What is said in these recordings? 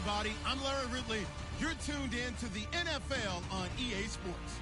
everybody. I'm Larry Ridley. You're tuned in to the NFL on EA Sports.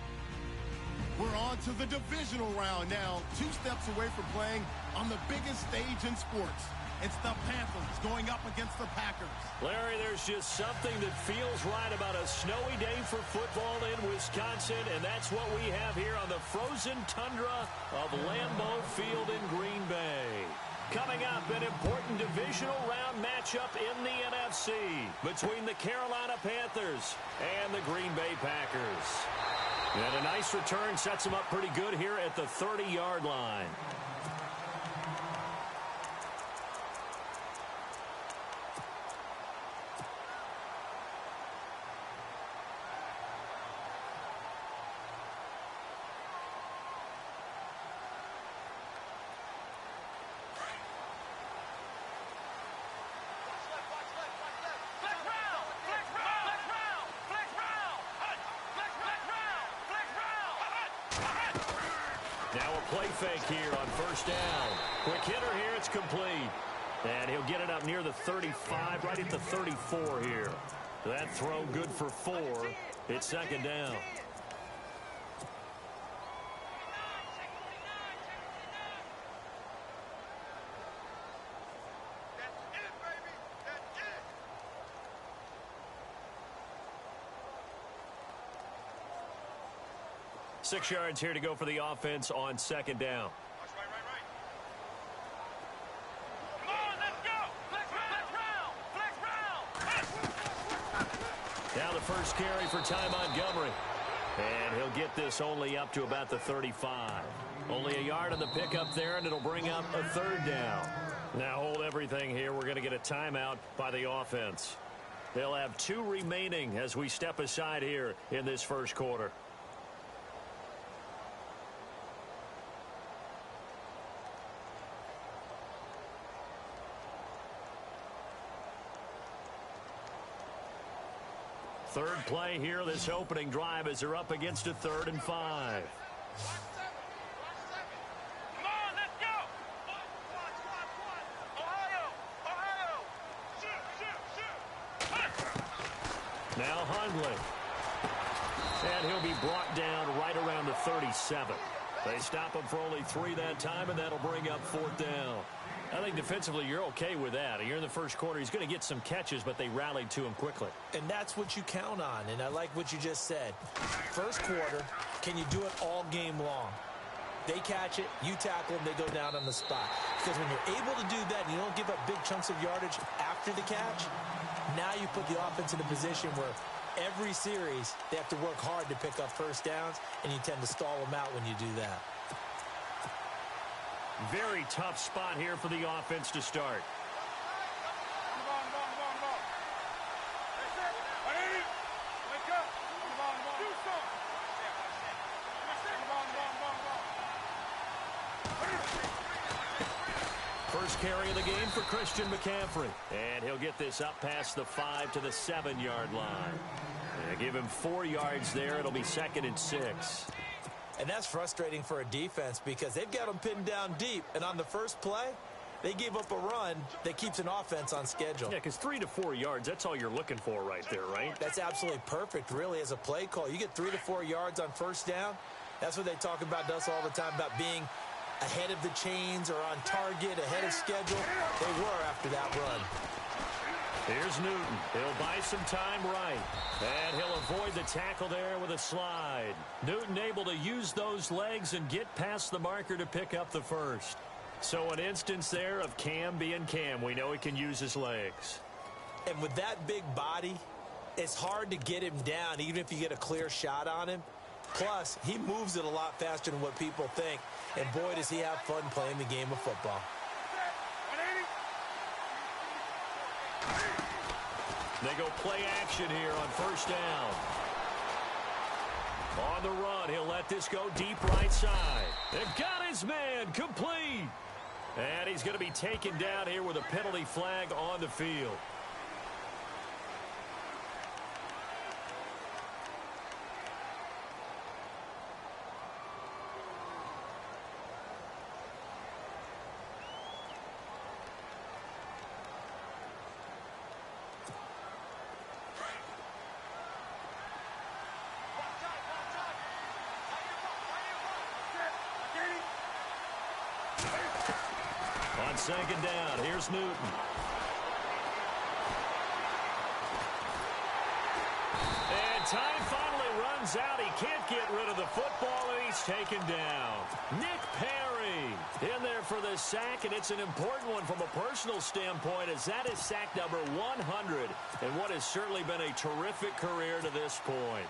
We're on to the divisional round now, 2 steps away from playing on the biggest stage in sports. It's the Panthers going up against the Packers. Larry, there's just something that feels right about a snowy day for football in Wisconsin, and that's what we have here on the frozen tundra of Lambeau Field in Green Bay. Coming up, an important divisional round matchup in the NFC between the Carolina Panthers and the Green Bay Packers. And a nice return sets them up pretty good here at the 30-yard line. Now a play fake here on first down. Quick hitter here, it's complete. And he'll get it up near the 35, right at the 34 here. That throw good for 4. It's second down. Six yards here to go for the offense on second down. Right. Come on, let's go. Flex round. Now the first carry for Ty Montgomery. And he'll get this only up to about the 35. Only a yard on the pickup there, and it'll bring up a third down. Now hold everything here. We're going to get a timeout by the offense. They'll have 2 remaining as we step aside here in this first quarter. Third play here, this opening drive, as they're up against a 3rd and 5. Come on, let's go. Ohio. Shoot. Now Hundley. And he'll be brought down right around the 37. They stop him for only 3 that time, and that'll bring up 4th down. I think defensively you're okay with that. You're in the first quarter. He's going to get some catches, but they rallied to him quickly. And that's what you count on, and I like what you just said. First quarter, can you do it all game long? They catch it, you tackle them, they go down on the spot. Because when you're able to do that and you don't give up big chunks of yardage after the catch, now you put the offense in a position where every series they have to work hard to pick up first downs, and you tend to stall them out when you do that. Very tough spot here for the offense to start. Come on. That's it. Wake up. Come on. Do something. First carry of the game for Christian McCaffrey. And he'll get this up past the 5 to the 7-yard line. And give him 4 yards there. It'll be 2nd and 6. And that's frustrating for a defense because they've got them pinned down deep. And on the first play, they gave up a run that keeps an offense on schedule. Yeah, because 3 to 4 yards, that's all you're looking for right there, right? That's absolutely perfect, really, as a play call. You get 3 to 4 yards on first down. That's what they talk about to us all the time, about being ahead of the chains or on target, ahead of schedule. They were after that run. Here's Newton. He'll buy some time right. And he'll avoid the tackle there with a slide. Newton able to use those legs and get past the marker to pick up the first. So an instance there of Cam being Cam. We know he can use his legs. And with that big body, it's hard to get him down, even if you get a clear shot on him. Plus, he moves it a lot faster than what people think. And boy, does he have fun playing the game of football. They go play action here on first down. On the run, he'll let this go deep right side. They've got his man complete. And he's going to be taken down here with a penalty flag on the field. On second down, here's Newton. And time finally runs out. He can't get rid of the football, and he's taken down. Nick Perry in there for the sack, and it's an important one from a personal standpoint, as that is sack number 100 and what has certainly been a terrific career to this point.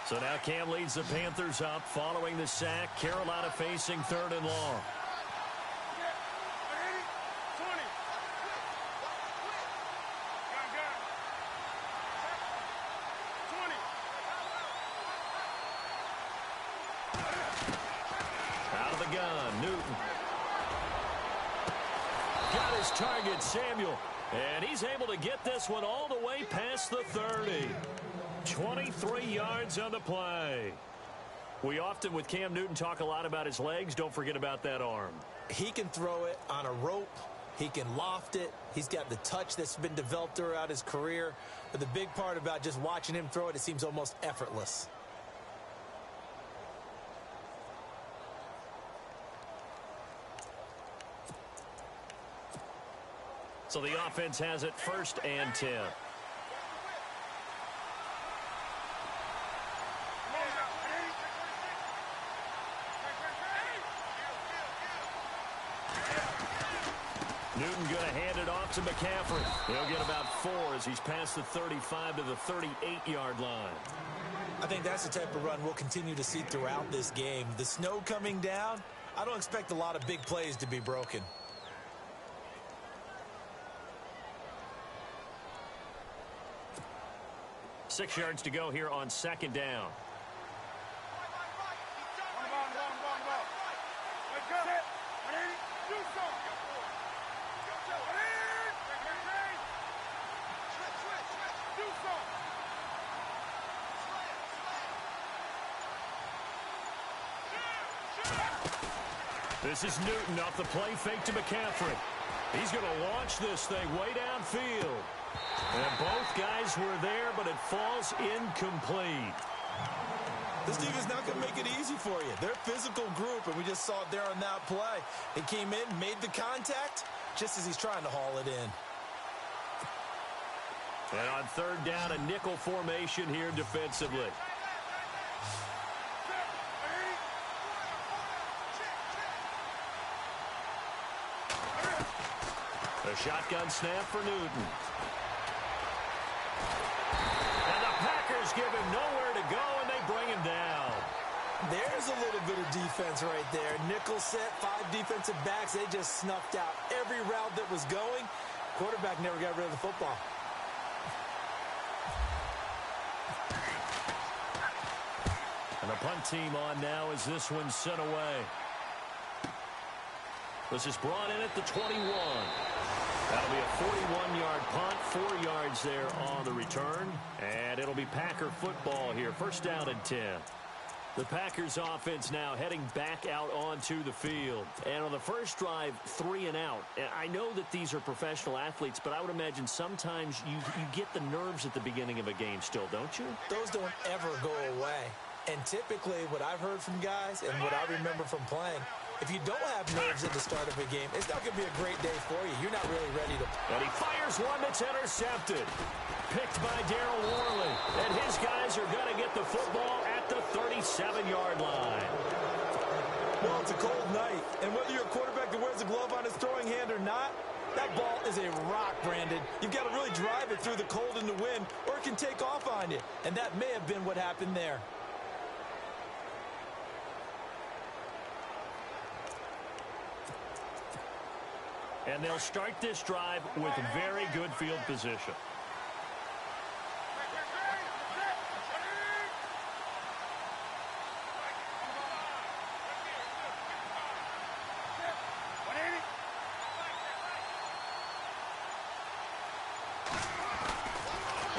So now Cam leads the Panthers up following the sack. Carolina facing 3rd and long. Out of the gun, Newton. Got his target, Samuel. And he's able to get this one all the way past the 30. 23 yards on the play. We often, with Cam Newton, talk a lot about his legs. Don't forget about that arm. He can throw it on a rope. He can loft it. He's got the touch that's been developed throughout his career. But the big part about just watching him throw it seems almost effortless. So the offense has it 1st and 10. Newton going to hand it off to McCaffrey. He'll get about 4 as he's past the 35 to the 38-yard line. I think that's the type of run we'll continue to see throughout this game. The snow coming down, I don't expect a lot of big plays to be broken. Six yards to go here on 2nd down. This is Newton off the play fake to McCaffrey. He's going to launch this thing way downfield. And both guys were there, but it falls incomplete. This defense not going to make it easy for you. They're a physical group, and we just saw it there on that play. He came in, made the contact, just as he's trying to haul it in. And on 3rd down, a nickel formation here defensively. A shotgun snap for Newton. And the Packers give him nowhere to go, and they bring him down. There's a little bit of defense right there. Nickel set, 5 defensive backs. They just snuffed out every route that was going. Quarterback never got rid of the football. And the punt team on now as this one's sent away. This is brought in at the 21. That'll be a 41-yard punt, 4 yards there on the return. And it'll be Packer football here. 1st down and 10. The Packers offense now heading back out onto the field. And on the first drive, 3 and out. And I know that these are professional athletes, but I would imagine sometimes you get the nerves at the beginning of a game still, don't you? Those don't ever go away. And typically what I've heard from guys and what I remember from playing, if you don't have nerves at the start of a game, it's not going to be a great day for you. You're not really ready to. And he fires one that's intercepted. Picked by Darryl Worley. And his guys are going to get the football at the 37-yard line. Well, it's a cold night. And whether you're a quarterback that wears a glove on his throwing hand or not, that ball is a rock, Brandon. You've got to really drive it through the cold and the wind, or it can take off on you. And that may have been what happened there. And they'll start this drive with very good field position.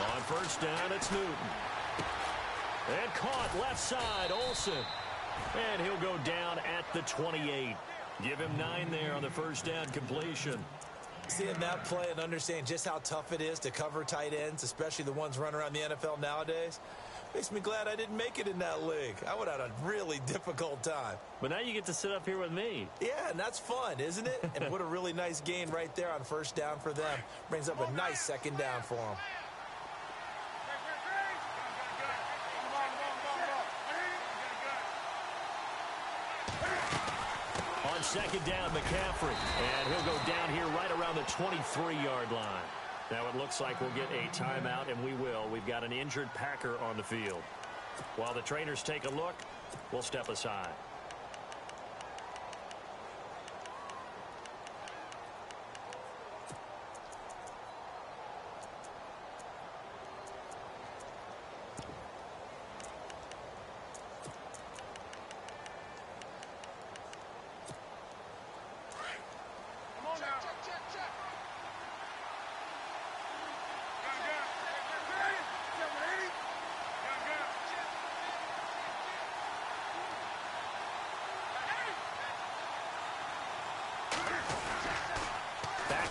On 1st down, it's Newton. And caught left side, Olsen. And he'll go down at the 28. Give him 9 there on the 1st down completion. Seeing that play and understand just how tough it is to cover tight ends, especially the ones running around the NFL nowadays. Makes me glad I didn't make it in that league. I would have had a really difficult time. But now you get to sit up here with me. Yeah, and that's fun, isn't it? And what a really nice gain right there on first down for them. Brings up a nice second down for them. On second down, McCaffrey. And he'll go down here right around the 23-yard line. Now it looks like we'll get a timeout, and we will. We've got an injured Packer on the field. While the trainers take a look, we'll step aside.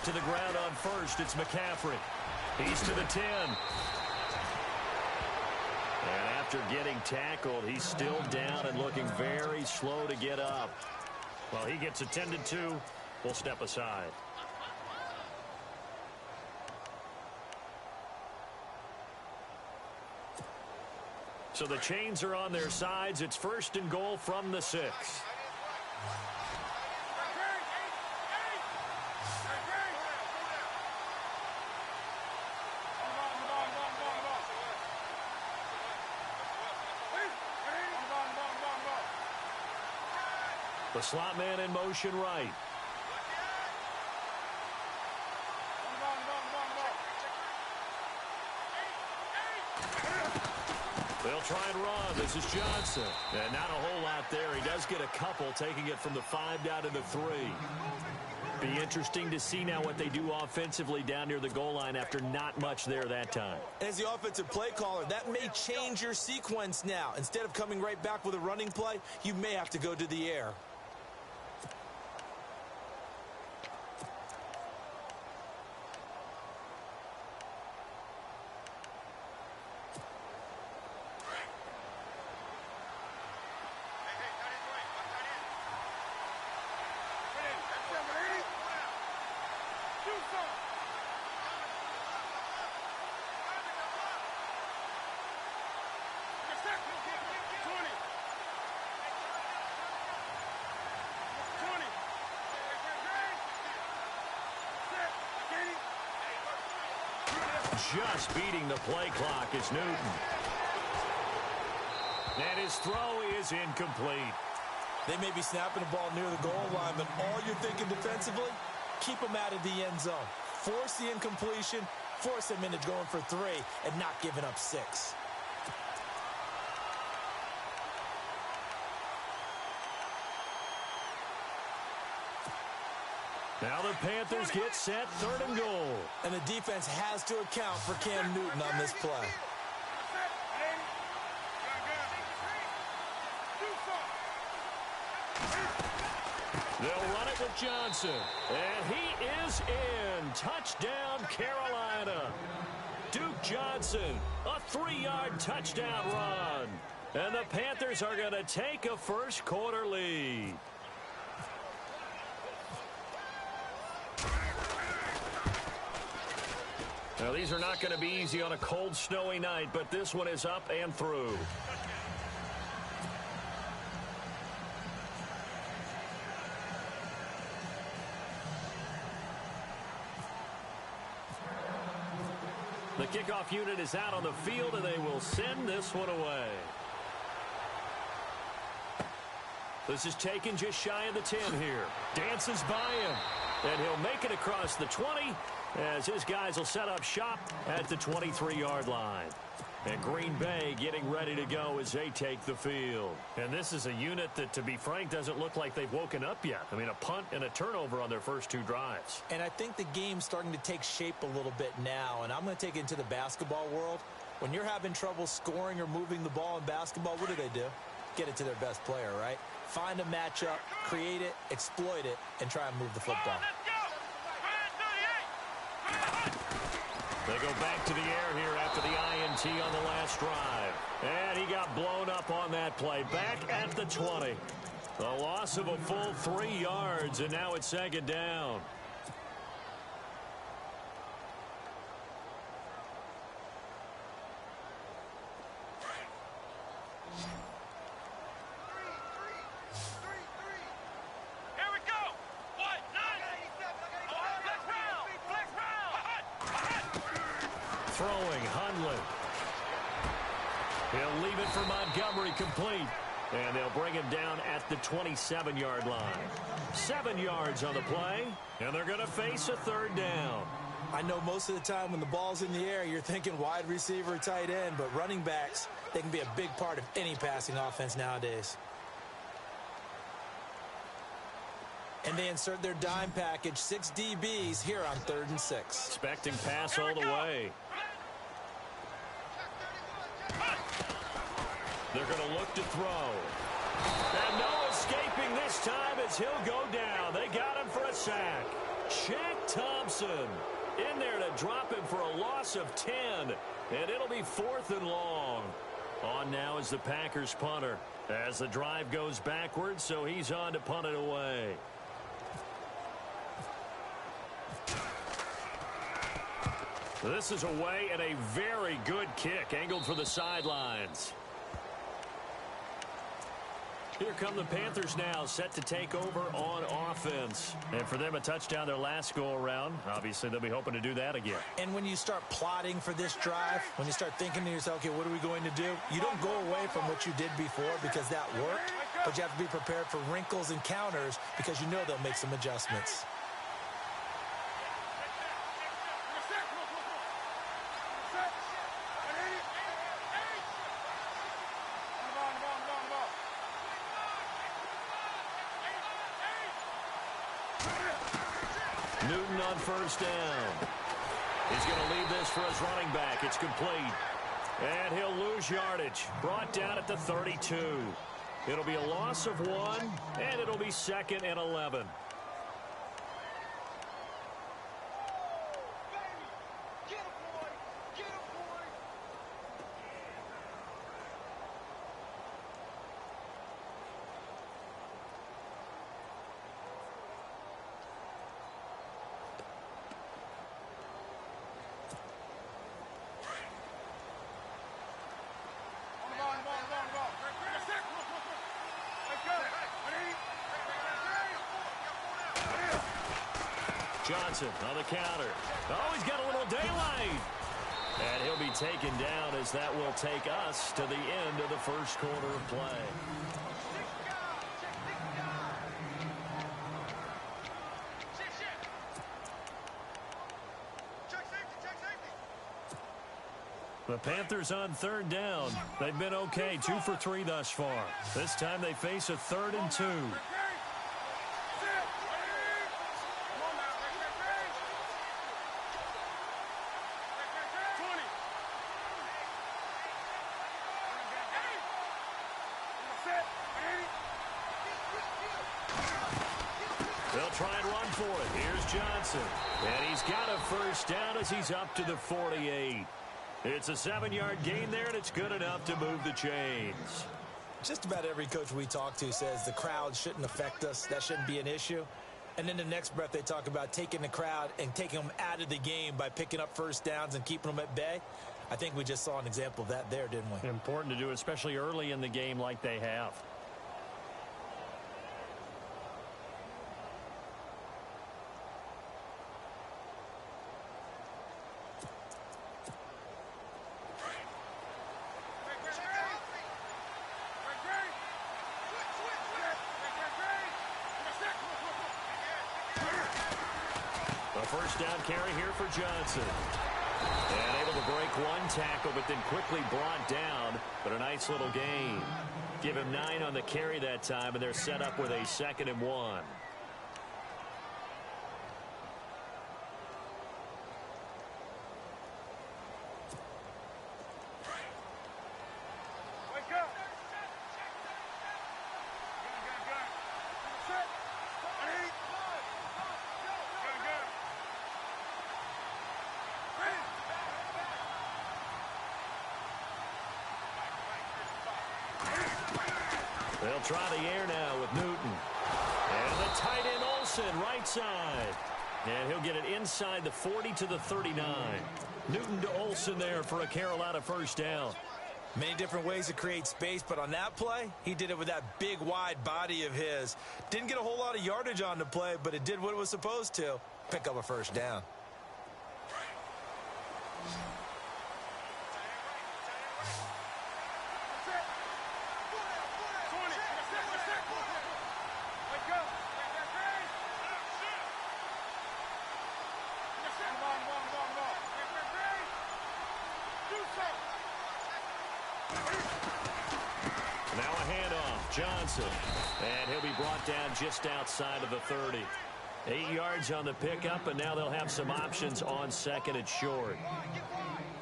To the ground on first, it's McCaffrey. He's to the 10. And after getting tackled, he's still down and looking very slow to get up. Well, he gets attended to. We'll step aside. So the chains are on their sides. It's first and goal from the 6. The slot man in motion right. They'll try and run. This is Johnson. And not a whole lot there. He does get a couple, taking it from the 5 down to the 3. Be interesting to see now what they do offensively down near the goal line after not much there that time. As the offensive play caller, that may change your sequence now. Instead of coming right back with a running play, you may have to go to the air. Just beating the play clock is Newton. And his throw is incomplete. They may be snapping the ball near the goal line, but all you're thinking defensively, keep them out of the end zone. Force the incompletion, force them into going for 3, and not giving up 6. Now the Panthers get set, 3rd and goal. And the defense has to account for Cam Newton on this play. They'll run it with Johnson. And he is in. Touchdown, Carolina. Duke Johnson, a 3-yard touchdown run. And the Panthers are going to take a first-quarter lead. Now, these are not going to be easy on a cold, snowy night, but this one is up and through. The kickoff unit is out on the field, and they will send this one away. This is taken just shy of the 10 here. Dances by him, and he'll make it across the 20 as his guys will set up shop at the 23-yard line. And Green Bay getting ready to go as they take the field. And this is a unit that, to be frank, doesn't look like they've woken up yet. I mean, a punt and a turnover on their first 2 drives. And I think the game's starting to take shape a little bit now. And I'm going to take it into the basketball world. When you're having trouble scoring or moving the ball in basketball, what do? Get it to their best player, right? Find a matchup, create it, exploit it, and try and move the football. They go back to the air here after the INT on the last drive. And he got blown up on that play. Back at the 20. A loss of a full 3 yards, and now it's second down. Throwing, Hundley. He'll leave it for Montgomery, complete. And they'll bring him down at the 27-yard line. 7 yards on the play, and they're going to face a third down. I know most of the time when the ball's in the air, you're thinking wide receiver, tight end, but running backs, they can be a big part of any passing offense nowadays. And they insert their dime package, 6 DBs here on 3rd and 6. Expecting pass all the way. They're going to look to throw. And no escaping this time as he'll go down. They got him for a sack. Shaq Thompson in there to drop him for a loss of 10. And it'll be 4th and long. On now is the Packers punter as the drive goes backwards, so he's on to punt it away. This is away and a very good kick angled for the sidelines. Here come the Panthers now, set to take over on offense. And for them, a touchdown their last go-around. Obviously, they'll be hoping to do that again. And when you start plotting for this drive, when you start thinking to yourself, okay, what are we going to do? You don't go away from what you did before because that worked, but you have to be prepared for wrinkles and counters because you know they'll make some adjustments. Newton on first down. He's going to leave this for his running back. It's complete. And he'll lose yardage. Brought down at the 32. It'll be a loss of 1, and it'll be 2nd and 11. Johnson on the counter. Oh, he's got a little daylight. And he'll be taken down as that will take us to the end of the first quarter of play. The Panthers on 3rd down. They've been okay, 2 for 3 thus far. This time they face a 3rd and 2. They'll try and run for it. Here's Johnson. And he's got a first down as he's up to the 48. It's a 7-yard gain there, and it's good enough to move the chains. Just about every coach we talk to says the crowd shouldn't affect us. That shouldn't be an issue. And then the next breath they talk about taking the crowd and taking them out of the game by picking up first downs and keeping them at bay. I think we just saw an example of that there, didn't we? Important to do, especially early in the game like they have. First down carry here for Johnson. And able to break one tackle, but then quickly brought down. But a nice little gain. Give him 9 on the carry that time, and they're set up with a 2nd and 1. They'll try the air now with Newton. And the tight end Olsen, right side. And he'll get it inside the 40 to the 39. Newton to Olsen there for a Carolina first down. Many different ways to create space, but on that play, he did it with that big, wide body of his. Didn't get a whole lot of yardage on the play, but it did what it was supposed to. Pick up a first down. Now a handoff, Johnson. And he'll be brought down just outside of the 30. 8 yards on the pickup, and now they'll have some options on second and short.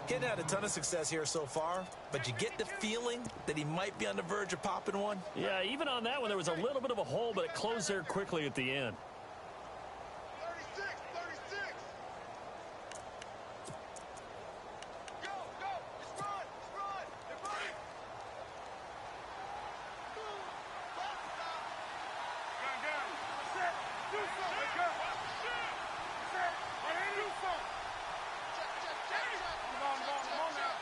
Getting had a ton of success here so far, but you get the feeling that he might be on the verge of popping one. Yeah, even on that one, there was a little bit of a hole, but it closed there quickly at the end. 36. Go. Let's run. They're running. Gun. Set. Do something. Let's go. Set. Right here. Do something. Check. Come on now.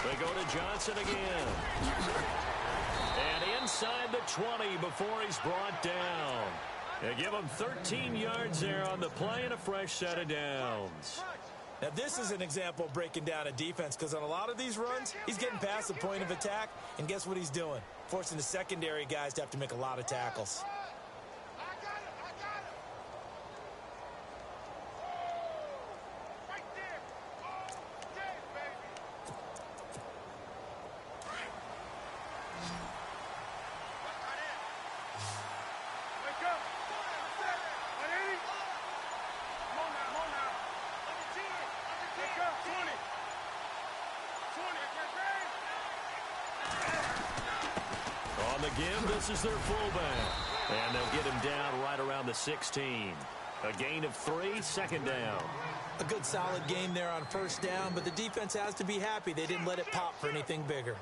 They go to Johnson again. And inside the 20 before he's brought down. They give him 13 yards there on the play and a fresh set of downs. Now, this is an example of breaking down a defense, because on a lot of these runs, he's getting past the point of attack, and guess what he's doing? Forcing the secondary guys to have to make a lot of tackles. I got it. Right there. Okay, baby. Wake up. Set. 180. Come on now. Wake up. 20. On the give, this is their fullback. And they'll get him down right around the 16. A gain of 3, second down. A good solid game there on first down, but the defense has to be happy they didn't let it pop for anything bigger.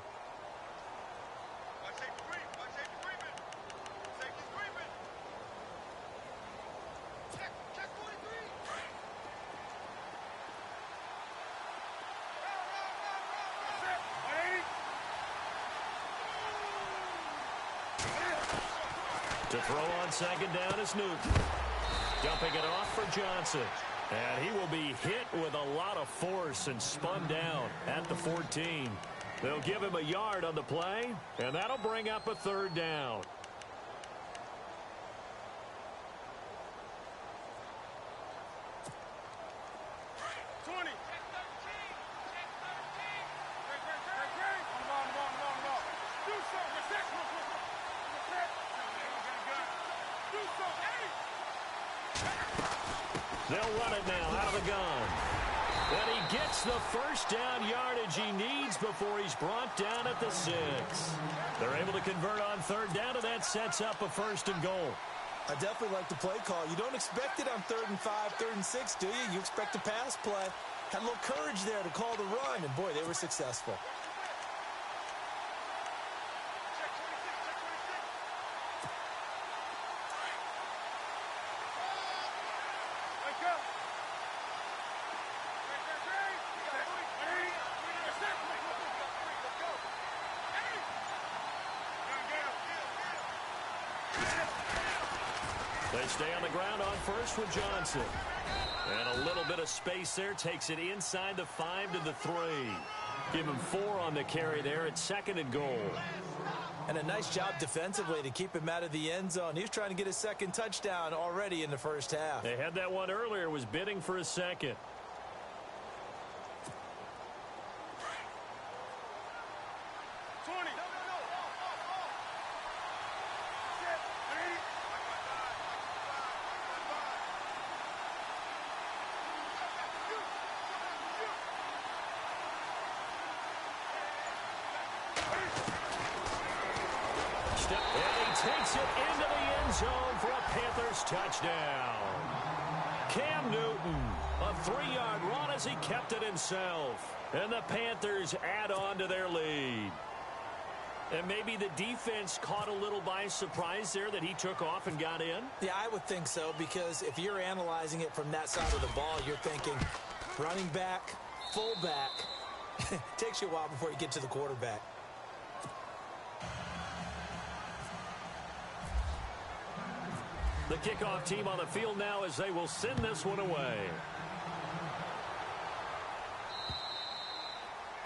To throw on second down is Newton. Dumping it off for Johnson. And he will be hit with a lot of force and spun down at the 14. They'll give him a yard on the play, and that'll bring up a third down. They'll run it now out of the gun. And he gets the first down yardage he needs before he's brought down at the 6. They're able to convert on third down, and that sets up a first and goal. I definitely like the play call. You don't expect it on 3rd and 5, 3rd and 6, do you? You expect a pass play. Had a little courage there to call the run, and boy, they were successful. They stay on the ground on first with Johnson. And a little bit of space there takes it inside the 5 to the 3. Give him 4 on the carry there at 2nd and goal. And a nice job defensively to keep him out of the end zone. He was trying to get his second touchdown already in the first half. They had that one earlier, was bidding for a second. And he takes it into the end zone for a Panthers touchdown. Cam Newton, a 3-yard run as he kept it himself. And the Panthers add on to their lead. And maybe the defense caught a little by surprise there that he took off and got in? Yeah, I would think so, because if you're analyzing it from that side of the ball, you're thinking running back, fullback. Takes you a while before you get to the quarterback. The kickoff team on the field now as they will send this one away.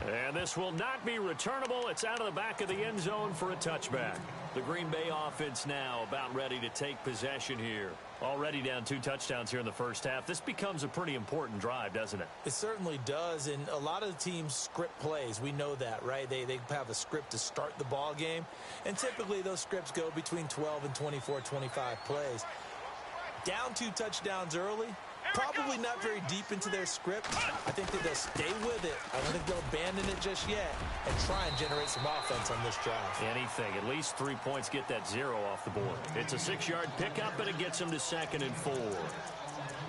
And this will not be returnable. It's out of the back of the end zone for a touchback. The Green Bay offense now about ready to take possession here. Already down 2 touchdowns here in the first half. This becomes a pretty important drive, doesn't it? It certainly does, and a lot of the teams script plays. We know that, right? They have a script to start the ball game, and typically those scripts go between 12 and 24, 25 plays. Down 2 touchdowns early, probably not very deep into their script. I think that they'll stay with it. I don't think they'll abandon it just yet and try and generate some offense on this drive. Anything. At least 3 points, get that 0 off the board. It's a 6-yard pickup, and it gets them to 2nd and 4.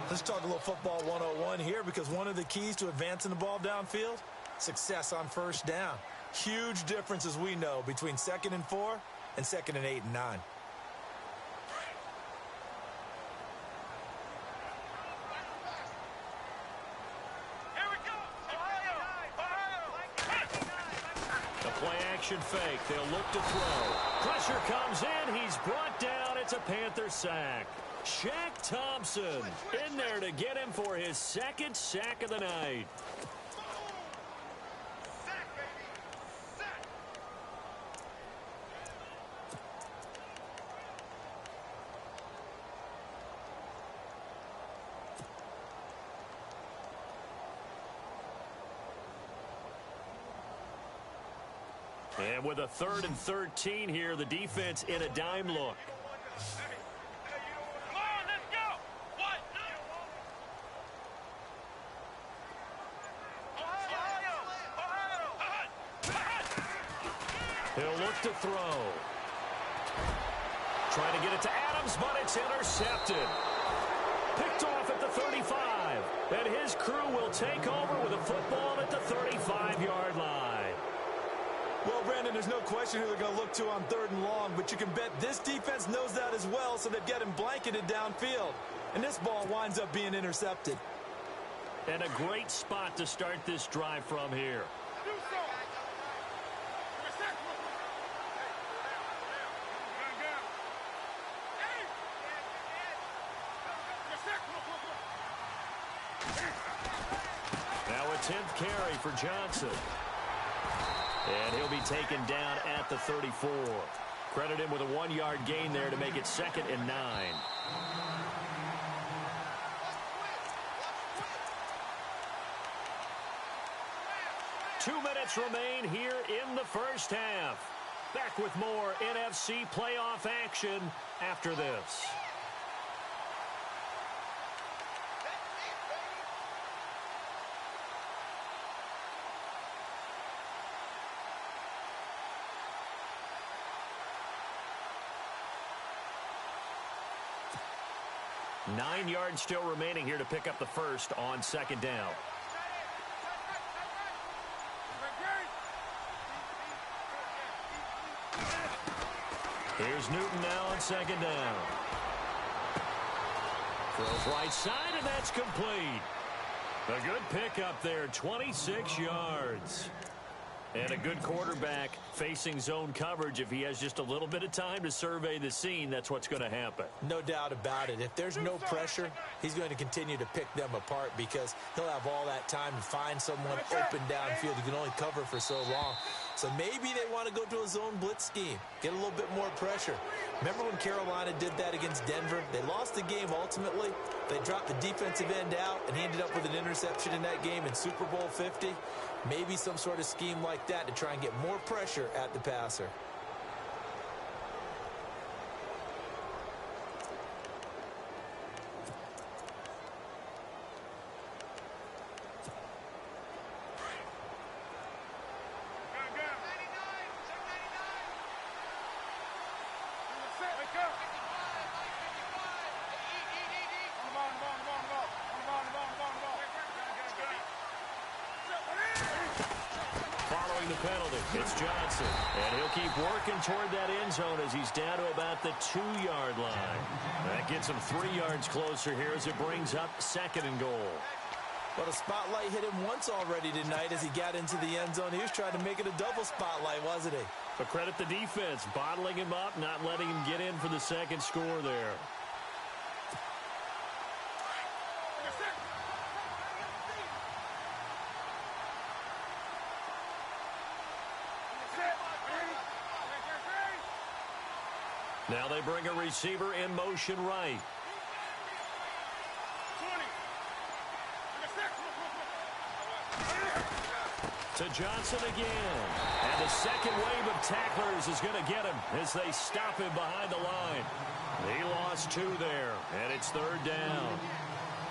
Let's talk a little football 101 here, because one of the keys to advancing the ball downfield, success on first down. Huge difference, as we know, between 2nd and 4 and 2nd and 8 and 9. Fake. They'll look to throw. Pressure comes in. He's brought down. It's a Panther sack. Shaq Thompson in there to get him for his 2nd sack of the night. And with a 3rd and 13 here, the defense in a dime look. Come on, let's go. What? He'll look to throw. Trying to get it to Adams, but it's intercepted. Picked off at the 35. And his crew will take over with a football at the 35-yard line. Well, Brandon, there's no question who they're going to look to on 3rd and long, but you can bet this defense knows that as well, so they've got him blanketed downfield. And this ball winds up being intercepted. And a great spot to start this drive from here. Now a 10th carry for Johnson. And he'll be taken down at the 34. Credit him with a 1-yard gain there to make it 2nd and 9. Two minutes remain here in the first half. Back with more NFC playoff action after this. Nine yards still remaining here to pick up the first on 2nd down. Here's Newton now on 2nd down. Throws right side, and that's complete. A good pickup there, 26 yards. And a good quarterback facing zone coverage. If he has just a little bit of time to survey the scene, that's what's going to happen. No doubt about it. If there's no pressure, he's going to continue to pick them apart because he'll have all that time to find someone open downfield. He can only cover for so long. So maybe they want to go to a zone blitz scheme, get a little bit more pressure. Remember when Carolina did that against Denver? They lost the game ultimately. They dropped the defensive end out, and he ended up with an interception in that game in Super Bowl 50. Maybe some sort of scheme like that to try and get more pressure at the passer. the penalty. It's Johnson. And he'll keep working toward that end zone as he's down to about the 2-yard line. That gets him 3 yards closer here as it brings up 2nd and goal. Well, the spotlight hit him once already tonight as he got into the end zone. He was trying to make it a double spotlight, wasn't he? But credit the defense, bottling him up, not letting him get in for the second score there. Now they bring a receiver in motion right. To Johnson again. And the second wave of tacklers is going to get him as they stop him behind the line. He lost 2 there, and it's 3rd down.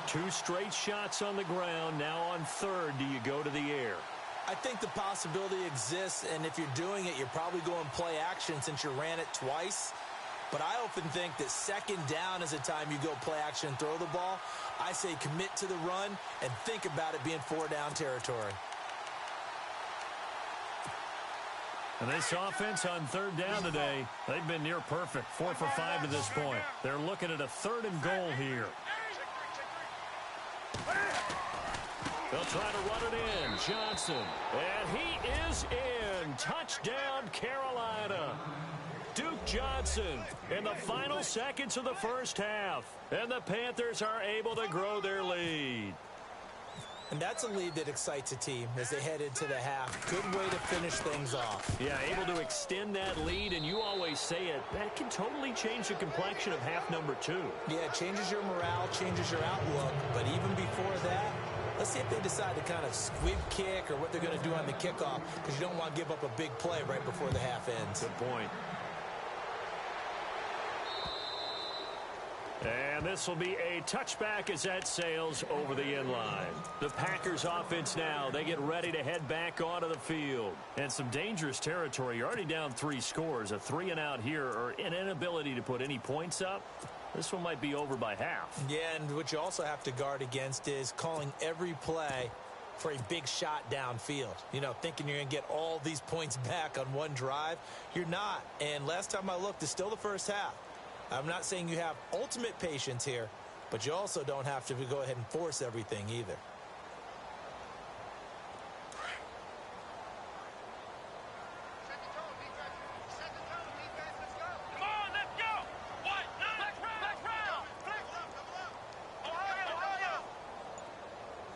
2 straight shots on the ground. Now on 3rd, do you go to the air? I think the possibility exists, and if you're doing it, you're probably going play action since you ran it twice. But I often think that 2nd down is a time you go play action and throw the ball. I say commit to the run and think about it being 4-down territory. And this offense on 3rd down today, they've been near perfect. 4 for 5 to this point. They're looking at a 3rd and goal here. They'll try to run it in. Johnson. And he is in. Touchdown, Carolina. Duke Johnson in the final seconds of the first half. And the Panthers are able to grow their lead. And that's a lead that excites a team as they head into the half. Good way to finish things off. Yeah, able to extend that lead, and you always say it, that can totally change the complexion of half number 2. Yeah, it changes your morale, changes your outlook. But even before that, let's see if they decide to kind of squib kick or what they're going to do on the kickoff, because you don't want to give up a big play right before the half ends. Good point. And this will be a touchback as that sails over the end line. The Packers offense now, they get ready to head back onto the field. And some dangerous territory. You're already down 3 scores. A 3-and-out here or an inability to put any points up. This one might be over by half. Yeah, and what you also have to guard against is calling every play for a big shot downfield. You know, thinking you're going to get all these points back on one drive. You're not. And last time I looked, it's still the first half. I'm not saying you have ultimate patience here, but you also don't have to go ahead and force everything either. Come on, let's go! What? Next round!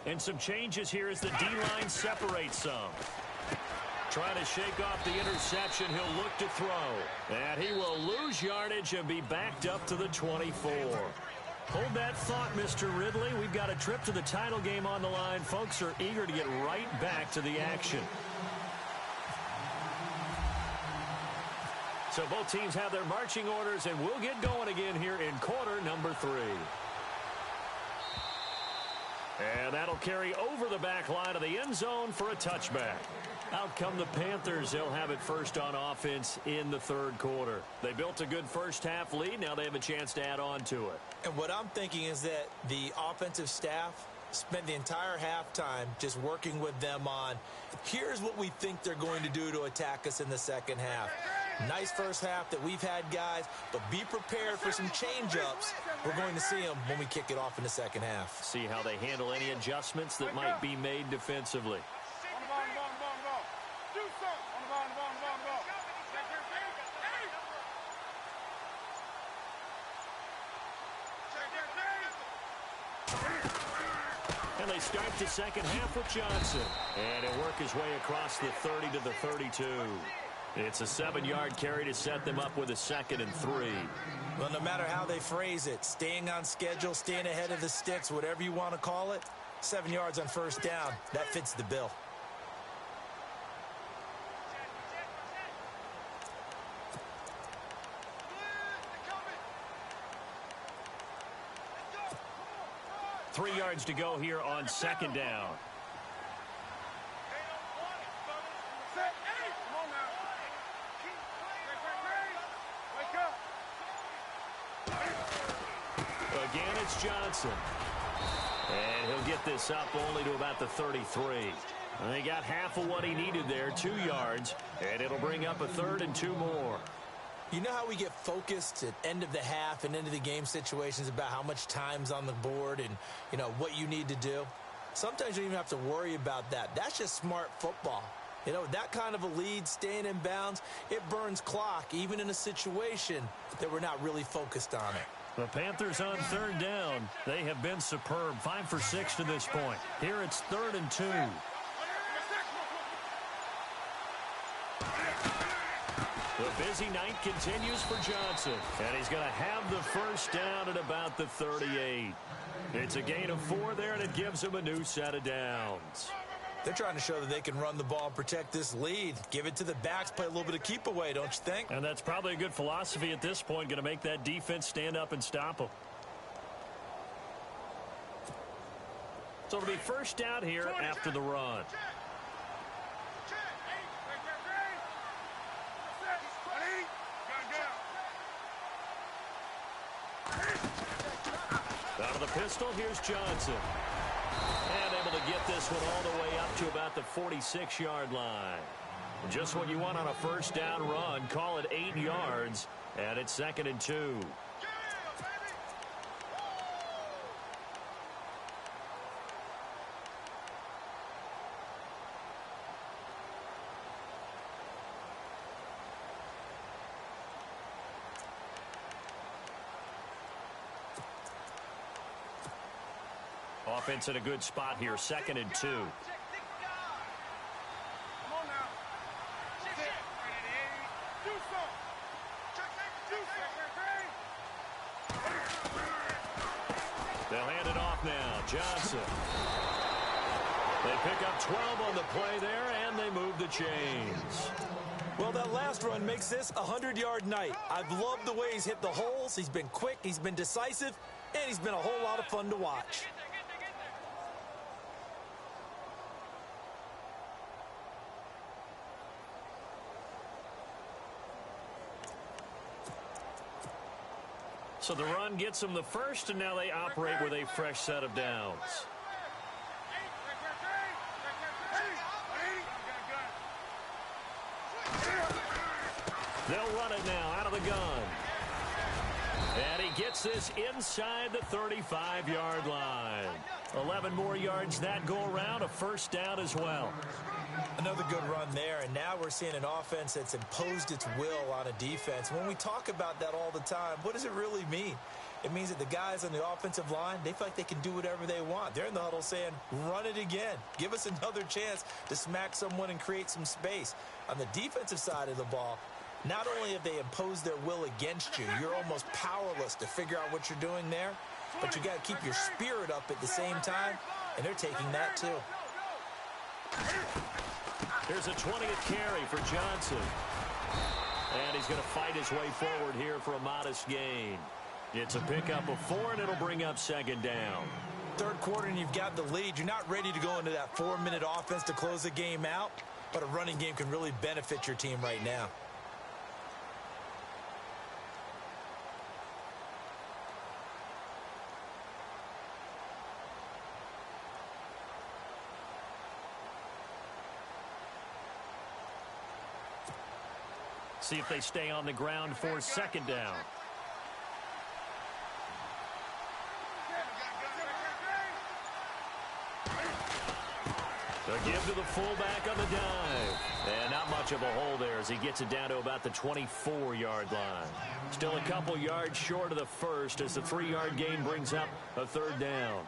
And some changes here as the D-line separates some. Trying to shake off the interception. He'll look to throw. And he will lose yardage and be backed up to the 24. Hold that thought, Mr. Ridley. We've got a trip to the title game on the line. Folks are eager to get right back to the action. So both teams have their marching orders, and we'll get going again here in quarter number 3. And that'll carry over the back line of the end zone for a touchback. Out come the Panthers. They'll have it first on offense in the 3rd quarter. They built a good first half lead. Now they have a chance to add on to it. And what I'm thinking is that the offensive staff spent the entire halftime just working with them on, here's what we think they're going to do to attack us in the second half. Nice first half that we've had, guys, but be prepared for some change-ups. We're going to see them when we kick it off in the second half. See how they handle any adjustments that might be made defensively. And they start the second half with Johnson. And he'll work his way across the 30 to the 32. It's a 7-yard carry to set them up with a 2nd and 3. Well, no matter how they phrase it, staying on schedule, staying ahead of the sticks, whatever you want to call it, 7 yards on first down, that fits the bill. Three yards to go here on 2nd down. Again, it's Johnson. And he'll get this up only to about the 33. They got half of what he needed there, 2 yards, and it'll bring up a 3rd and 2 more. You know how we get focused at end of the half and end of the game situations about how much time's on the board and, you know, what you need to do? Sometimes you don't even have to worry about that. That's just smart football. You know, that kind of a lead, staying in bounds, it burns clock, even in a situation that we're not really focused on it. The Panthers on 3rd down. They have been superb, 5 for 6 to this point. Here it's 3rd and 2. The busy night continues for Johnson, and he's going to have the first down at about the 38. It's a gain of 4 there, and it gives him a new set of downs. They're trying to show that they can run the ball and protect this lead. Give it to the backs, play a little bit of keep away, don't you think? And that's probably a good philosophy at this point, going to make that defense stand up and stop them. So it'll be first down here after the run. Out of the pistol, here's Johnson. And able to get this one all the way up to about the 46-yard line. Just what you want on a first down run. Call it 8 yards, and it's 2nd and 2. Offense in a good spot here, 2nd and 2. They'll hand it off now. Johnson. They pick up 12 on the play there, and they move the chains. Well, that last run makes this a 100-yard night. I've loved the way he's hit the holes. He's been quick, he's been decisive, and he's been a whole lot of fun to watch. So the run gets them the first, and now they operate with a fresh set of downs. They'll run it now out of the gun. And he gets this inside the 35-yard line. 11 more yards that go around, a first down as well. Another good run there, and now we're seeing an offense that's imposed its will on a defense. When we talk about that all the time, what does it really mean? It means that the guys on the offensive line, they feel like they can do whatever they want. They're in the huddle saying, run it again. Give us another chance to smack someone and create some space. On the defensive side of the ball, not only have they imposed their will against you, you're almost powerless to figure out what you're doing there, but you got to keep your spirit up at the same time, and they're taking that too. Here's a 20th carry for Johnson. And he's going to fight his way forward here for a modest gain. It's a pickup of 4, and it'll bring up 2nd down. Third quarter, and you've got the lead. You're not ready to go into that 4-minute offense to close the game out, but a running game can really benefit your team right now. See if they stay on the ground for 2nd down. The give to the fullback on the dive. And not much of a hole there as he gets it down to about the 24-yard line. Still a couple yards short of the first as the 3-yard gain brings up a 3rd down.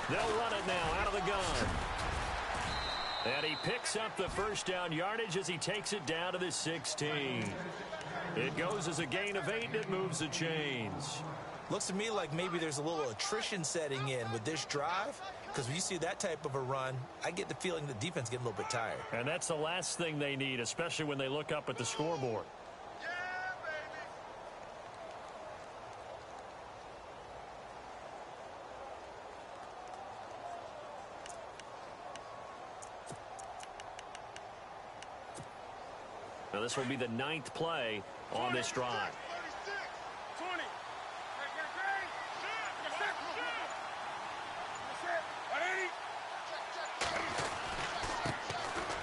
They'll run it now out of the gun. And he picks up the first down yardage as he takes it down to the 16. It goes as a gain of 8, and it moves the chains. Looks to me like maybe there's a little attrition setting in with this drive. because when you see that type of a run, I get the feeling the defense getting a little bit tired. And that's the last thing they need, especially when they look up at the scoreboard. Now this will be the 9th play on this drive. 20.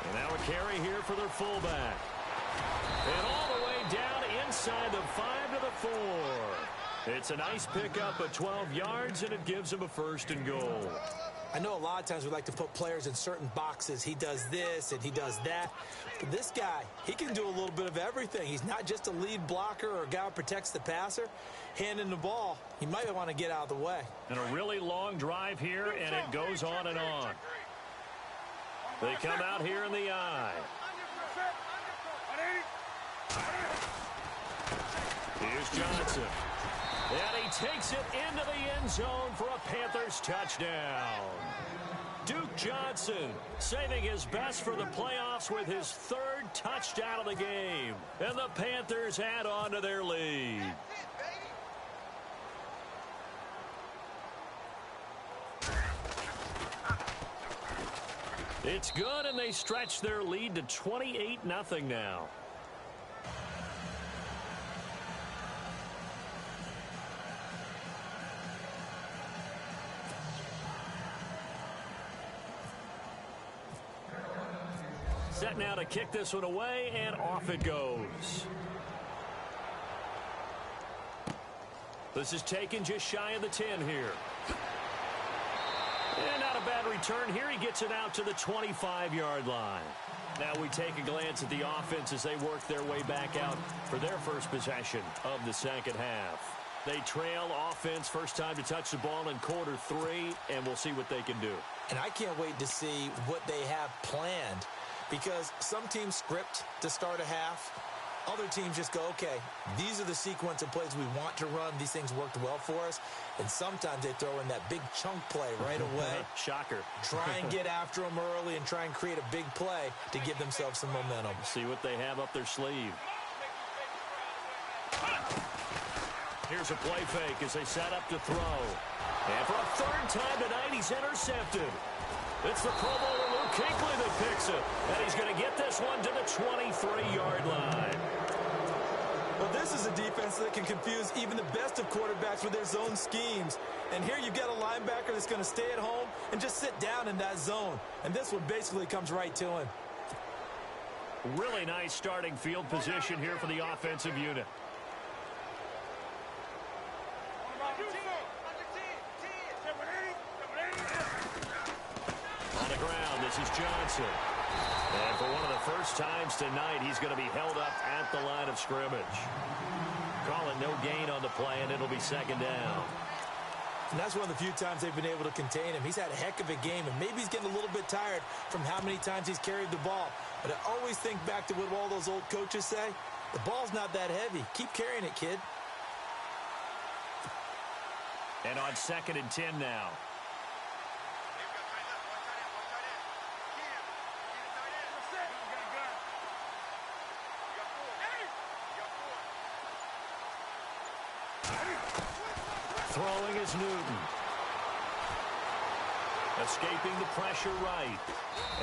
And now a carry here for their fullback. And all the way down inside the 5 to the 4. It's a nice pickup of 12 yards, and it gives them a 1st and goal. I know a lot of times we like to put players in certain boxes. He does this and he does that. But this guy, he can do a little bit of everything. He's not just a lead blocker or a guy who protects the passer. Handing the ball, he might want to get out of the way. And a really long drive here, and it goes on and on. They come out here in the I. Here's Johnson. And he takes it into the end zone for a Panthers touchdown. Duke Johnson saving his best for the playoffs with his 3rd touchdown of the game. And the Panthers add on to their lead. It's good, and they stretch their lead to 28-0 now. Set now to kick this one away, and off it goes. This is taken just shy of the 10 here. And not a bad return here. He gets it out to the 25-yard line. Now we take a glance at the offense as they work their way back out for their first possession of the second half. They trail offense, first time to touch the ball in quarter 3, and we'll see what they can do. And I can't wait to see what they have planned, because some teams script to start a half. Other teams just go, okay, these are the sequence of plays we want to run. These things worked well for us. And sometimes they throw in that big chunk play right away. Shocker. Try and get after them early and try and create a big play to give themselves some momentum. See what they have up their sleeve. Here's a play fake as they set up to throw. And for a 3rd time tonight, he's intercepted. It's the Pro Bowler Luke Kuechly that picks it. And he's going to get this one to the 23-yard line. Well, this is a defense that can confuse even the best of quarterbacks with their zone schemes. And here you've got a linebacker that's going to stay at home and just sit down in that zone. And this one basically comes right to him. Really nice starting field position here for the offensive unit. On the ground, this is Johnson. And for one of the first times tonight, he's going to be held up at the line of scrimmage. Call it no gain on the play, and it'll be 2nd down. And that's one of the few times they've been able to contain him. He's had a heck of a game, and maybe he's getting a little bit tired from how many times he's carried the ball. But I always think back to what all those old coaches say. The ball's not that heavy. Keep carrying it, kid. And on 2nd and 10 now. Throwing is Newton. Escaping the pressure right.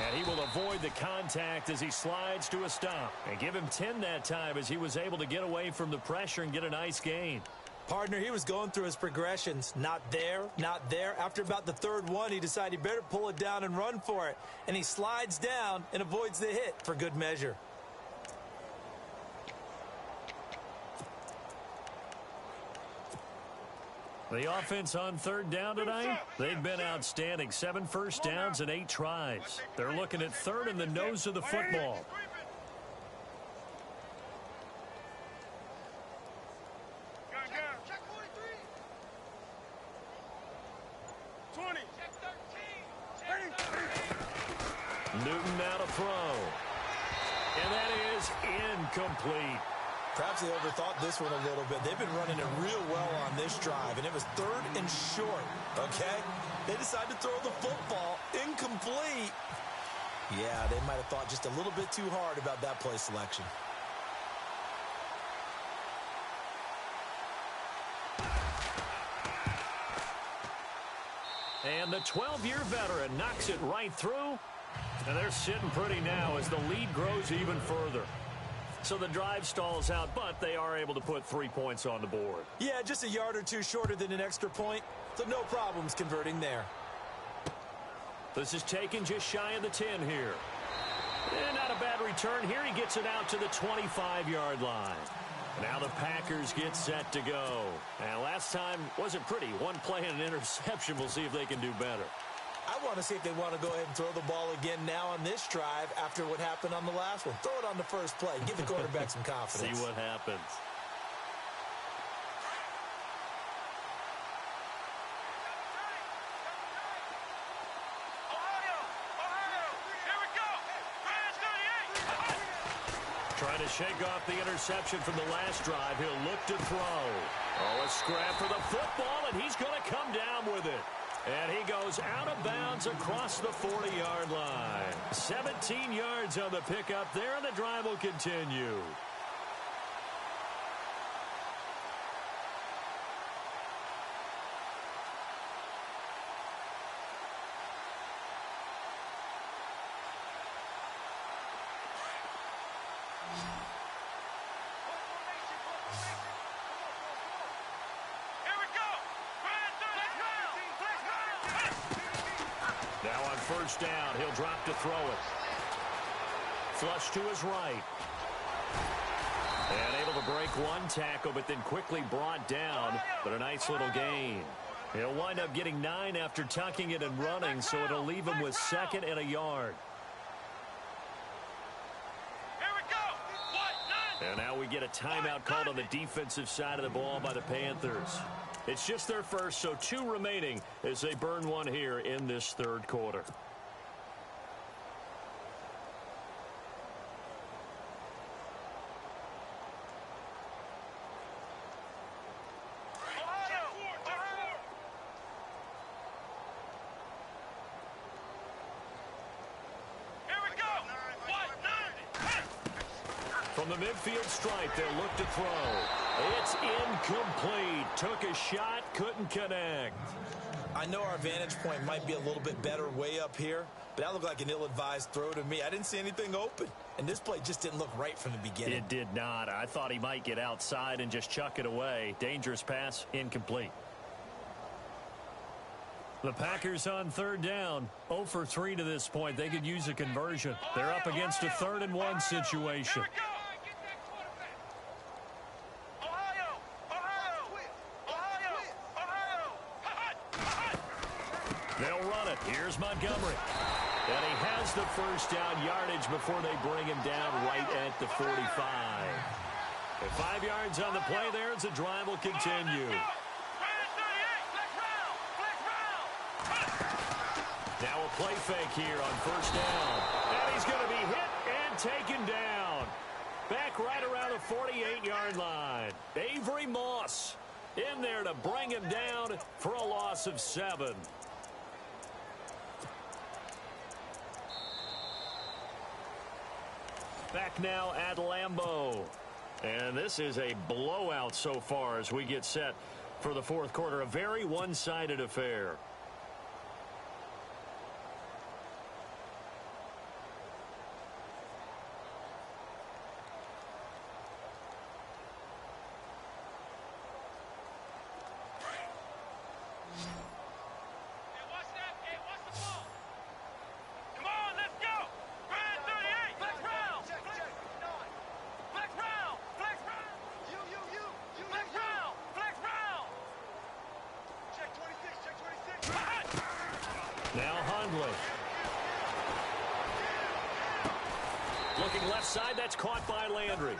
And he will avoid the contact as he slides to a stop. And give him 10 that time as he was able to get away from the pressure and get a nice gain. Partner, he was going through his progressions. Not there, not there. After about the 3rd one, he decided he better pull it down and run for it. And he slides down and avoids the hit for good measure. The offense on 3rd down tonight, they've been outstanding. 7 first downs and 8 tries. They're looking at 3rd in the nose of the football. Check 43. 20. Newton now to throw. And that is incomplete. Perhaps they overthought this one a little bit. They've been running it real well on this this drive, and it was 3rd and short, okay? They decided to throw the football incomplete. Yeah, they might have thought just a little bit too hard about that play selection. And the 12-year veteran knocks it right through. And they're sitting pretty now as the lead grows even further. So the drive stalls out, but they are able to put 3 points on the board. Yeah, just a yard or two shorter than an extra point, so no problems converting there. This is taken just shy of the 10 here. And not a bad return here. He gets it out to the 25-yard line. Now the Packers get set to go. And last time wasn't pretty. One play and an interception. We'll see if they can do better. I want to see if they want to go ahead and throw the ball again now on this drive after what happened on the last one. Throw it on the first play. Give the quarterback some confidence. See what happens. Trying to shake off the interception from the last drive. He'll look to throw. Oh, a scrap for the football, and he's going to come down with it. And he goes out of bounds across the 40-yard line. 17 yards on the pickup there, and the drive will continue. Now on first down, he'll drop to throw it. Flush to his right. And able to break one tackle, but then quickly brought down. But a nice little gain. He'll wind up getting 9 after tucking it and running, so it'll leave him with 2nd and a yard. And now we get a timeout called on the defensive side of the ball by the Panthers. It's just their first, so 2 remaining as they burn one here in this 3rd quarter. From the midfield stripe, they'll look to throw. It's incomplete. Took a shot, couldn't connect. I know our vantage point might be a little bit better way up here, but that looked like an ill-advised throw to me. I didn't see anything open, and this play just didn't look right from the beginning. It did not. I thought he might get outside and just chuck it away. Dangerous pass, incomplete. The Packers on 3rd down, 0 for 3 to this point. They could use a conversion. They're up against a 3rd and 1 situation. They'll run it. Here's Montgomery. And he has the first down yardage before they bring him down right at the 45. And 5 yards on the play there as the drive will continue. Now a play fake here on first down. And he's going to be hit and taken down. Back right around the 48-yard line. Avery Moss in there to bring him down for a loss of 7. Back now at Lambeau. And this is a blowout so far as we get set for the 4th quarter. A very one-sided affair. Now Hundley. Looking left side, that's caught by Landry.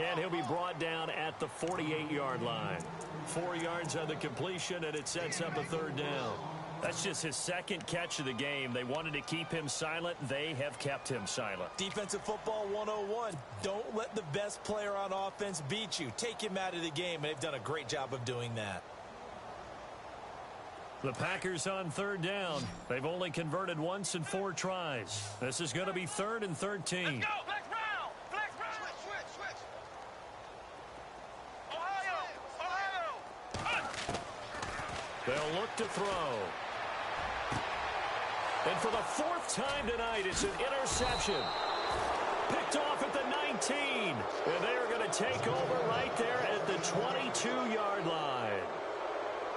And he'll be brought down at the 48-yard line. 4 yards on the completion, and it sets up a 3rd down. That's just his 2nd catch of the game. They wanted to keep him silent. They have kept him silent. Defensive football 101. Don't let the best player on offense beat you. Take him out of the game, and they've done a great job of doing that. The Packers on third down. They've only converted once in 4 tries. This is going to be 3rd and 13. Let's go. Flex round. Flex round. Switch. Ohio. They'll look to throw. And for the 4th time tonight, it's an interception. Picked off at the 19. And they're going to take over right there at the 22-yard line.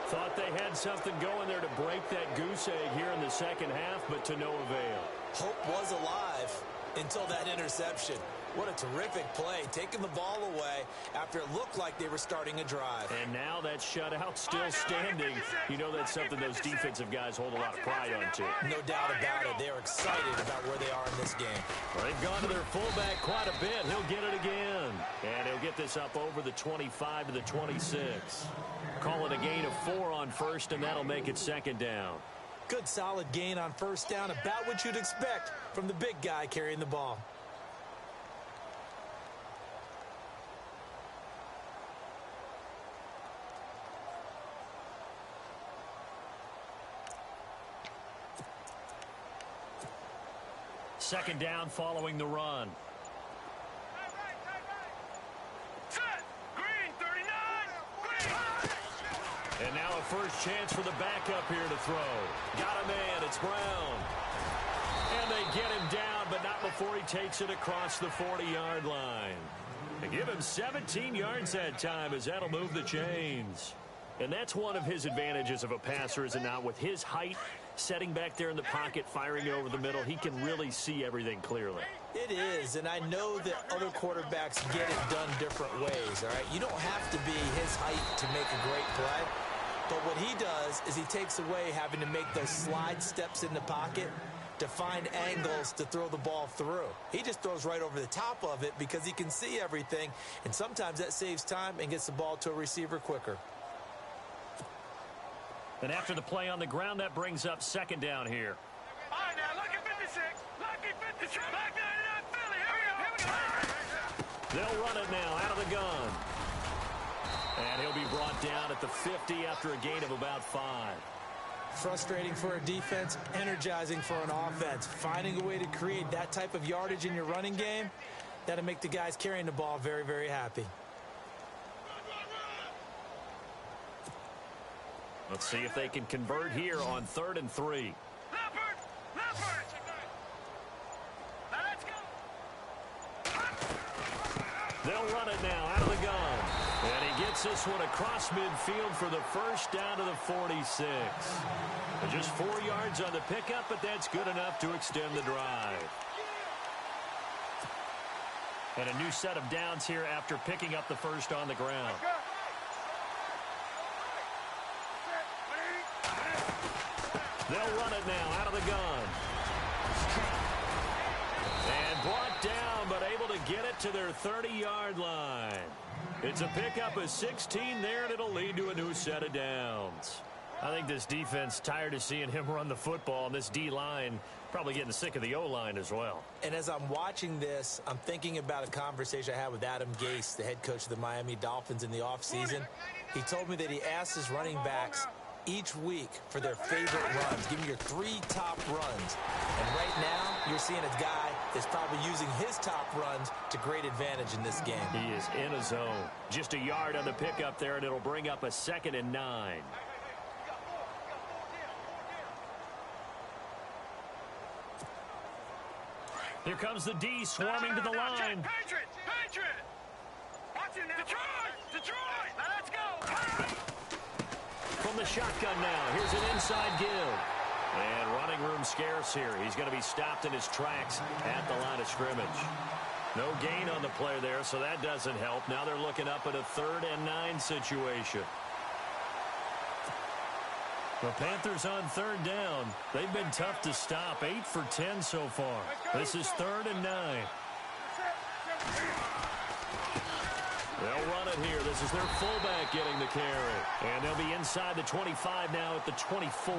Thought they had something going there to break that goose egg here in the second half, but to no avail. Hope was alive until that interception. What a terrific play, taking the ball away after it looked like they were starting a drive. And now that shutout still standing. You know that's something those defensive guys hold a lot of pride on, too. No doubt about it. They're excited about where they are in this game. Well, they've gone to their fullback quite a bit. He'll get it again. And he'll get this up over the 25 to the 26. Call it a gain of 4 on first, and that'll make it 2nd down. Good solid gain on first down, about what you'd expect from the big guy carrying the ball. Second down following the run. Set. Green, 39. Green. And now a first chance for the backup here to throw. Got a man. It's Brown. And they get him down, but not before he takes it across the 40-yard line. They give him 17 yards that time as that'll move the chains. And that's one of his advantages of a passer, is it not? With his height, setting back there in the pocket, firing it over the middle, he can really see everything clearly. It is, and I know that other quarterbacks get it done different ways, all right? You don't have to be his height to make a great play, but what he does is he takes away having to make those slide steps in the pocket to find angles to throw the ball through. He just throws right over the top of it because he can see everything, and sometimes that saves time and gets the ball to a receiver quicker. And after the play on the ground, that brings up 2nd down here. All right, now, lucky 56. Lucky 56. Back 99 Philly. Here we go. They'll run it now out of the gun. And he'll be brought down at the 50 after a gain of about 5. Frustrating for a defense, energizing for an offense. Finding a way to create that type of yardage in your running game, that'll make the guys carrying the ball very, very happy. Let's see if they can convert here on 3rd and 3. Leopard. Now let's go. They'll run it now out of the gun. And he gets this one across midfield for the first down to the 46. And just 4 yards on the pickup, but that's good enough to extend the drive. And a new set of downs here after picking up the first on the ground. They'll run it now out of the gun. And brought down, but able to get it to their 30-yard line. It's a pickup of 16 there, and it'll lead to a new set of downs. I think this defense tired of seeing him run the football, and this D-line probably getting sick of the O-line as well. And as I'm watching this, I'm thinking about a conversation I had with Adam Gase, the head coach of the Miami Dolphins, in the offseason. He told me that he asked his running backs each week for their favorite runs. Give me your 3 top runs. And right now, you're seeing a guy that's probably using his top runs to great advantage in this game. He is in a zone. Just a yard on the pickup there, and it'll bring up a 2nd and 9. Here comes the D swarming to the line. Patriot. Watch it now. Detroit. Now let's go. From the shotgun now, here's an inside give. And running room scarce here. He's going to be stopped in his tracks at the line of scrimmage. No gain on the play there, so that doesn't help. Now they're looking up at a 3rd and 9 situation. The Panthers on 3rd down. They've been tough to stop. 8 for 10 so far. This is 3rd and 9. They'll run it here. This is their fullback getting the carry. And they'll be inside the 25 now at the 24.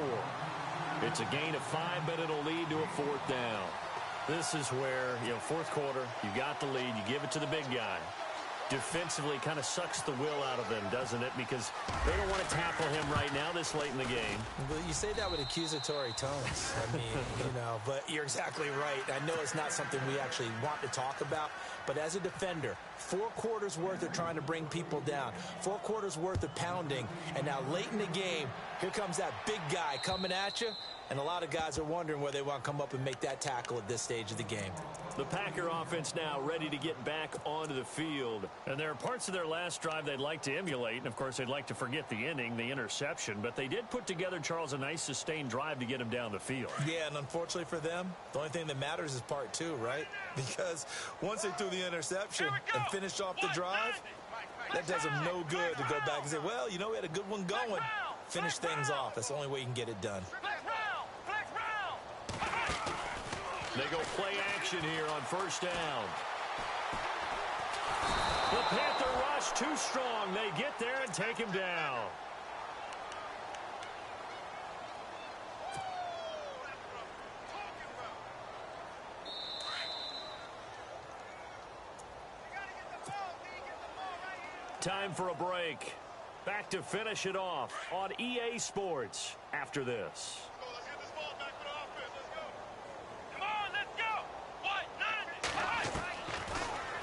It's a gain of 5, but it'll lead to a 4th down. This is where, 4th quarter, you got the lead. You give it to the big guy. defensively kind of sucks the will out of them, doesn't it? Because they don't want to tackle him right now this late in the game. Well, you say that with accusatory tones. I mean, but you're exactly right. I know it's not something we actually want to talk about, but as a defender, 4 quarters worth of trying to bring people down, 4 quarters worth of pounding, and now late in the game, here comes that big guy coming at you, and a lot of guys are wondering where they want to come up and make that tackle at this stage of the game. The Packer offense now ready to get back onto the field. And there are parts of their last drive they'd like to emulate. And, of course, they'd like to forget the inning, the interception. But they did put together, Charles, a nice sustained drive to get him down the field. Yeah, and unfortunately for them, the only thing that matters is part 2, right? Because once they threw the interception and finished off the drive, that does them no good to go back and say, well, we had a good one going. Finish things off. That's the only way you can get it done. They go play action here on first down. The Panther rush too strong. They get there and take him down. Time for a break. Back to finish it off on EA Sports after this.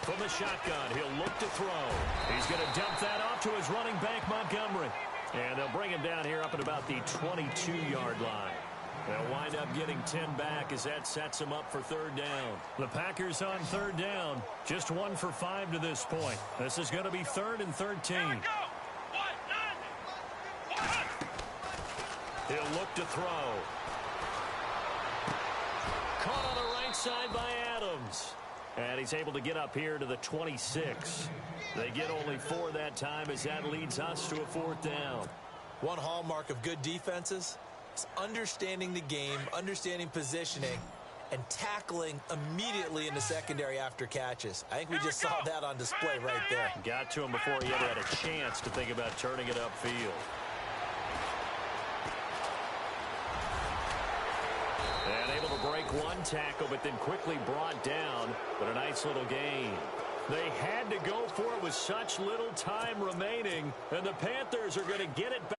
From the shotgun, he'll look to throw. He's going to dump that off to his running back, Montgomery. And they'll bring him down here up at about the 22-yard line. They'll wind up getting 10 back as that sets him up for third down. The Packers on third down. Just 1 for 5 to this point. This is going to be 3rd and 13. He'll look to throw. Caught on the right side by Adams. And he's able to get up here to the 26. They get only 4 that time as that leads us to a 4th down. One hallmark of good defenses is understanding the game, understanding positioning, and tackling immediately in the secondary after catches. I think we just saw that on display right there. Got to him before he ever had a chance to think about turning it upfield. And able to break one tackle, but then quickly brought down. But a nice little gain. They had to go for it with such little time remaining. And the Panthers are going to get it back.